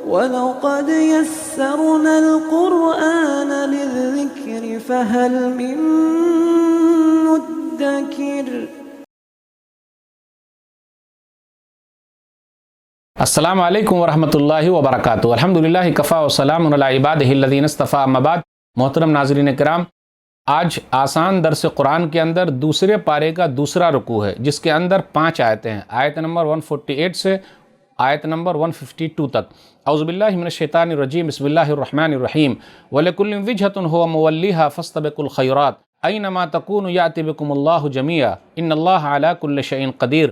وَلَقَدْ يَسَّرْنَا الْقُرْآنَ لِلذِّكْرِ فَهَلْ مِن مُّدَّكِرٍ۔ السلام علیکم ورحمۃ اللہ وبرکاتہ۔ الحمدللہ کفا وسلام علی عبادہ الذین اصطفیٰ، اما بعد۔ محترم ناظرین کرام، آج آسان درس قرآن کے اندر دوسرے پارے کا دوسرا رکوع ہے، جس کے اندر 5 آیتیں ہیں، آیت نمبر 148 سے آیت نمبر 152 تک۔ اعوذ باللہ من الشیطان الرجیم، بسم اللہ الرحمن الرحیم۔ وَلِكُلٍّ وِجْهَةٌ هُوَ مُوَلِّيهَا فَاسْتَبِقُوا الْخَيْرَاتِ أَيْنَمَا تَكُونُوا يَأْتِ بِكُمُ اللَّهُ جَمِيعًا إِنَّ اللَّهَ عَلَى كُلِّ شَيْءٍ قَدِيرٌ۔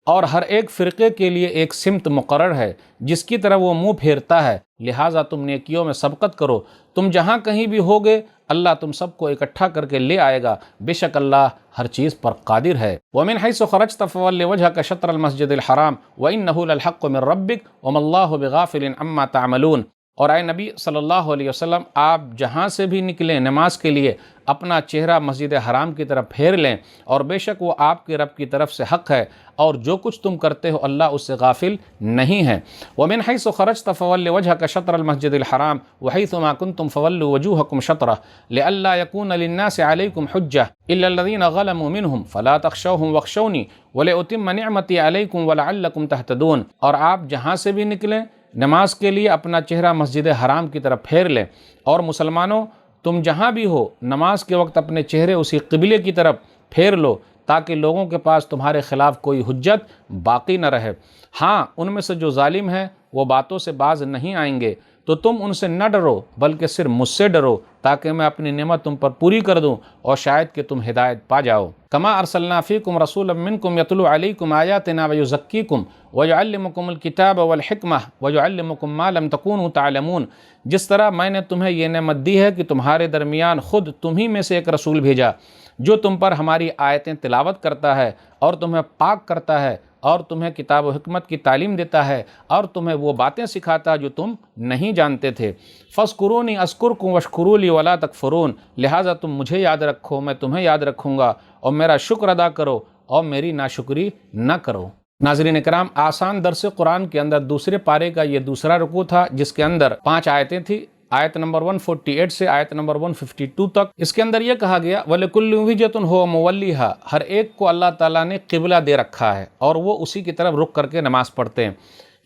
اور ہر ایک فرقے کے لیے ایک سمت مقرر ہے جس کی طرف وہ منہ پھیرتا ہے، لہٰذا تم نیکیوں میں سبقت کرو۔ تم جہاں کہیں بھی ہوگے اللہ تم سب کو اکٹھا کر کے لے آئے گا، بے شک اللہ ہر چیز پر قادر ہے۔ وَمِنْ حَيْثُ خَرَجْتَ فَوَلِّ وَجْهَكَ شَطْرَ الْمَسْجِدِ الْحَرَامِ وَإِنَّهُ لَلْحَقُّ مِنْ رَبِّكَ وَمَا اللَّهُ بِغَافِلٍ عَمَّا تَعْمَلُونَ۔ اور اے نبی صلی اللہ علیہ وسلم، آپ جہاں سے بھی نکلیں نماز کے لیے اپنا چہرہ مسجد حرام کی طرف پھیر لیں، اور بے شک وہ آپ کے رب کی طرف سے حق ہے، اور جو کچھ تم کرتے ہو اللہ اس سے غافل نہیں ہے۔ وَمِنْ حَيْثُ خَرَجْتَ فَوَلِّ وَجْهَكَ شَطْرَ الْمَسْجِدِ الْحَرَامِ وَحَيْثُ مَا كُنْتُمْ فَوَلُّوا وُجُوهَكُمْ شَطْرَهُ لِئَلَّا يَكُونَ لِلنَّاسِ عَلَيْكُمْ حُجَّةٌ إِلَّا الَّذِينَ ظَلَمُوا مِنْهُمْ فَلَا تَخْشَوْهُمْ وَاخْشَوْنِي وَلِأُتِمَّ نِعْمَتِي عَلَيْكُمْ وَلَعَلَّكُمْ تَهْتَدُونَ۔ اور آپ جہاں سے بھی نکلیں نماز کے لیے اپنا چہرہ مسجد حرام کی طرف پھیر لیں، اور مسلمانوں تم جہاں بھی ہو نماز کے وقت اپنے چہرے اسی قبلے کی طرف پھیر لو، تاکہ لوگوں کے پاس تمہارے خلاف کوئی حجت باقی نہ رہے۔ ہاں، ان میں سے جو ظالم ہیں وہ باتوں سے باز نہیں آئیں گے، تو تم ان سے نہ ڈرو بلکہ صرف مجھ سے ڈرو، تاکہ میں اپنی نعمت تم پر پوری کر دوں اور شاید کہ تم ہدایت پا جاؤ۔ کما ارسلنا فیکم رسولا منکم یتلو علیکم آیاتنا ویزکیکم ویعلمکم الکتاب والحکمہ ویعلمکم ما لم تکونوا تعلمون۔ جس طرح میں نے تمہیں یہ نعمت دی ہے کہ تمہارے درمیان خود تمہیں میں سے ایک رسول بھیجا جو تم پر ہماری آیتیں تلاوت کرتا ہے اور تمہیں پاک کرتا ہے اور تمہیں کتاب و حکمت کی تعلیم دیتا ہے اور تمہیں وہ باتیں سکھاتا جو تم نہیں جانتے تھے۔ فاذکرونی اذکرکم واشکروا لی ولا تکفرون۔ لہٰذا تم مجھے یاد رکھو، میں تمہیں یاد رکھوں گا، اور میرا شکر ادا کرو اور میری ناشکری نہ کرو۔ ناظرین کرام، آسان درس قرآن کے اندر دوسرے پارے کا یہ دوسرا رکوع تھا، جس کے اندر 5 آیتیں تھیں، آیت نمبر 148 سے آیت نمبر 152 تک۔ اس کے اندر یہ کہا گیا وَلِكُلٍّ وِجْهَةٌ هُوَ مُوَلِّيهَا، ہر ایک کو اللہ تعالیٰ نے قبلہ دے رکھا ہے اور وہ اسی کی طرف رخ کر کے نماز پڑھتے ہیں۔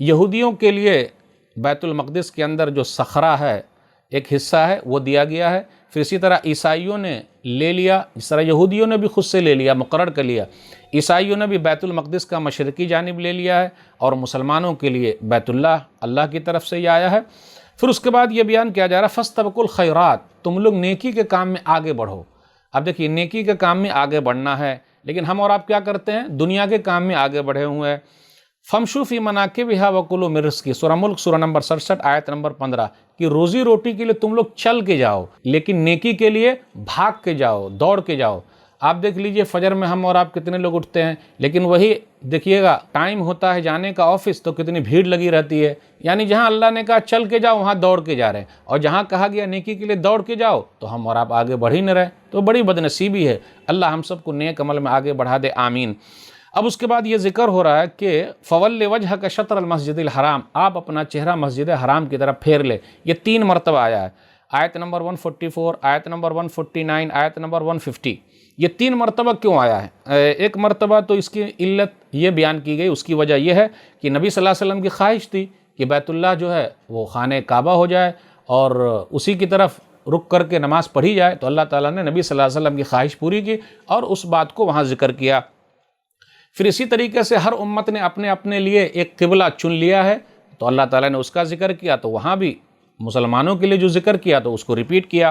یہودیوں کے لیے بیت المقدس کے اندر جو صخرہ ہے ایک حصہ ہے وہ دیا گیا ہے، پھر اسی طرح عیسائیوں نے لے لیا، اس طرح یہودیوں نے بھی خود سے لے لیا، مقرر کر لیا، عیسائیوں نے بھی بیت المقدس کا مشرقی جانب لے لیا ہے، اور مسلمانوں کے لیے بیت اللہ کی طرف سے یہ آیا ہے۔ پھر اس کے بعد یہ بیان کیا جا رہا ہے فَاسْتَبِقُوا الْخَيْرَاتِ، تم لوگ نیکی کے کام میں آگے بڑھو۔ اب دیکھیے، نیکی کے کام میں آگے بڑھنا ہے، لیکن ہم اور آپ کیا کرتے ہیں؟ دنیا کے کام میں آگے بڑھے ہوئے ہیں۔ فَامْشُوا فِي مَنَاكِبِهَا وَكُلُوا مِن رِزْقِهِ، سورہ ملک سورہ نمبر 67 آیت نمبر 15، کہ روزی روٹی کے لیے تم لوگ چل کے جاؤ، لیکن نیکی کے لیے بھاگ کے جاؤ، دوڑ کے جاؤ۔ آپ دیکھ لیجئے فجر میں ہم اور آپ کتنے لوگ اٹھتے ہیں، لیکن وہی دیکھیے گا ٹائم ہوتا ہے جانے کا آفس تو کتنی بھیڑ لگی رہتی ہے۔ یعنی جہاں اللہ نے کہا چل کے جاؤ وہاں دوڑ کے جا رہے ہیں، اور جہاں کہا گیا نیکی کے لیے دوڑ کے جاؤ تو ہم اور آپ آگے بڑھ ہی نہ رہے، تو بڑی بدنصیبی ہے۔ اللہ ہم سب کو نیک عمل میں آگے بڑھا دے، آمین۔ اب اس کے بعد یہ ذکر ہو رہا ہے کہ فَوَلِّ وَجْهَكَ شَطْرَ الْمَسْجِدِ الْحَرَامِ، آپ اپنا چہرہ مسجد حرام کی طرف پھیر لے۔ یہ 3 مرتبہ آیا ہے، آیت نمبر 144، آیت نمبر 149، آیت نمبر 150۔ یہ 3 مرتبہ کیوں آیا ہے؟ ایک مرتبہ تو اس کی علت یہ بیان کی گئی، اس کی وجہ یہ ہے کہ نبی صلی اللہ علیہ وسلم کی خواہش تھی کہ بیت اللہ جو ہے وہ خانہ کعبہ ہو جائے اور اسی کی طرف رک کر کے نماز پڑھی جائے، تو اللہ تعالیٰ نے نبی صلی اللہ علیہ وسلم کی خواہش پوری کی اور اس بات کو وہاں ذکر کیا۔ پھر اسی طریقے سے ہر امت نے اپنے اپنے لیے ایک قبلہ چن لیا ہے، تو اللہ تعالیٰ نے اس کا ذکر کیا، تو وہاں بھی مسلمانوں کے لیے جو ذکر کیا تو اس کو ریپیٹ کیا۔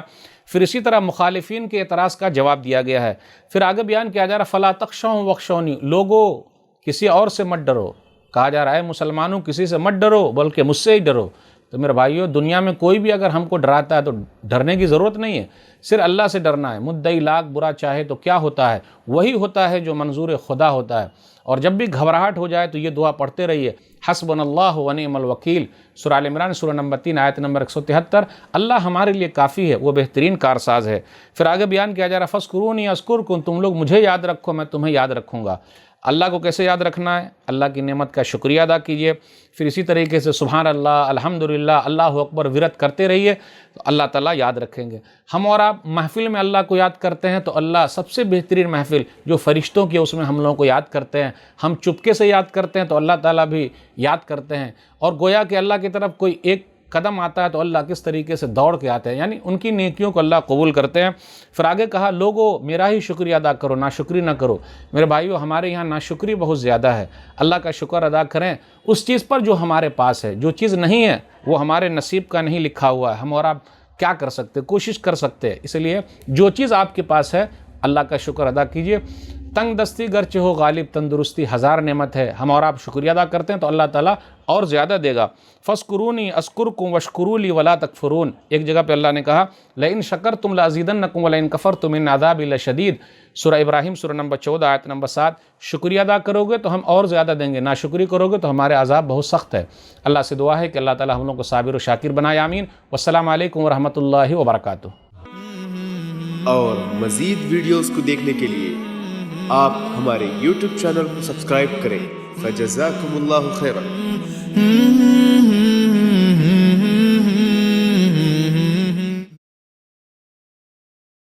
پھر اسی طرح مخالفین کے اعتراض کا جواب دیا گیا ہے۔ پھر آگے بیان کیا جا رہا فَلَا تَخْشَوْهُمْ وَاخْشَوْنِي، لوگو کسی اور سے مت ڈرو، کہا جا رہا ہے مسلمانوں کسی سے مت ڈرو بلکہ مجھ سے ہی ڈرو۔ تو میرے بھائیو، دنیا میں کوئی بھی اگر ہم کو ڈراتا ہے تو ڈرنے کی ضرورت نہیں ہے، صرف اللہ سے ڈرنا ہے۔ مدعی لاکھ برا چاہے تو کیا ہوتا ہے؟ وہی ہوتا ہے جو منظور خدا ہوتا ہے۔ اور جب بھی گھبراہٹ ہو جائے تو یہ دعا پڑھتے رہیے، حسبنا اللہ و نعم الوکیل، سورہ آل عمران سورہ نمبر 3 آیت نمبر 173۔ اللہ ہمارے لیے کافی ہے، وہ بہترین کارساز ہے۔ پھر آگے بیان کیا جا رہا فاذکرونی اذکرکم، تم لوگ مجھے یاد رکھو میں تمہیں یاد رکھوں گا۔ اللہ کو کیسے یاد رکھنا ہے؟ اللہ کی نعمت کا شکریہ ادا کیجئے، پھر اسی طریقے سے سبحان اللہ، الحمدللہ، اللہ اکبر ورد کرتے رہیے تو اللہ تعالیٰ یاد رکھیں گے۔ ہم اور آپ محفل میں اللہ کو یاد کرتے ہیں تو اللہ سب سے بہترین محفل جو فرشتوں کی، اس میں ہم لوگوں کو یاد کرتے ہیں۔ ہم چپکے سے یاد کرتے ہیں تو اللہ تعالیٰ بھی یاد کرتے ہیں، اور گویا کہ اللہ کی طرف کوئی ایک قدم آتا ہے تو اللہ کس طریقے سے دوڑ کے آتے ہیں، یعنی ان کی نیکیوں کو اللہ قبول کرتے ہیں۔ پھر آگے کہا لوگو میرا ہی شکریہ ادا کرو، ناشکری نہ کرو۔ میرے بھائیو، ہمارے یہاں ناشکری بہت زیادہ ہے۔ اللہ کا شکر ادا کریں اس چیز پر جو ہمارے پاس ہے۔ جو چیز نہیں ہے وہ ہمارے نصیب کا نہیں لکھا ہوا ہے، ہم اور آپ کیا کر سکتے، کوشش کر سکتے ہیں۔ اس لیے جو چیز آپ کے پاس ہے اللہ کا شکر ادا کیجئے۔ تنگ دستی گرچہ ہو غالب، تندرستی ہزار نعمت ہے۔ ہم اور آپ شکریہ ادا کرتے ہیں تو اللہ تعالیٰ اور زیادہ دے گا۔ فَاسْكُرُونِي أَذْكُرْكُمْ وَاشْكُرُوا لِي وَلَا تَكْفُرُونَ، ایک جگہ پہ اللہ نے کہا لَإِن شَكَرْتُمْ لَأَزِيدَنَّكُمْ وَلَإِن كَفَرْتُمْ إِنَّ عَذَابِي لَشَدِيدٌ، سورہ ابراہیم سورہ نمبر 14 آیت نمبر 7۔ شکریہ ادا کرو گے تو ہم اور زیادہ دیں گے، ناشکری کرو گے تو ہمارے عذاب بہت سخت ہے۔ اللہ سے دعا ہے کہ اللہ تعالیٰ ہم لوگوں کو صابر و شاکر بنائے، آمین۔ والسلام علیکم ورحمۃ اللہ وبرکاتہ۔ اور مزید ویڈیوز کو دیکھنے کے لیے آپ ہمارے YouTube چینل کو سبسکرائب کریں۔ فجزاکم اللہ خیرا۔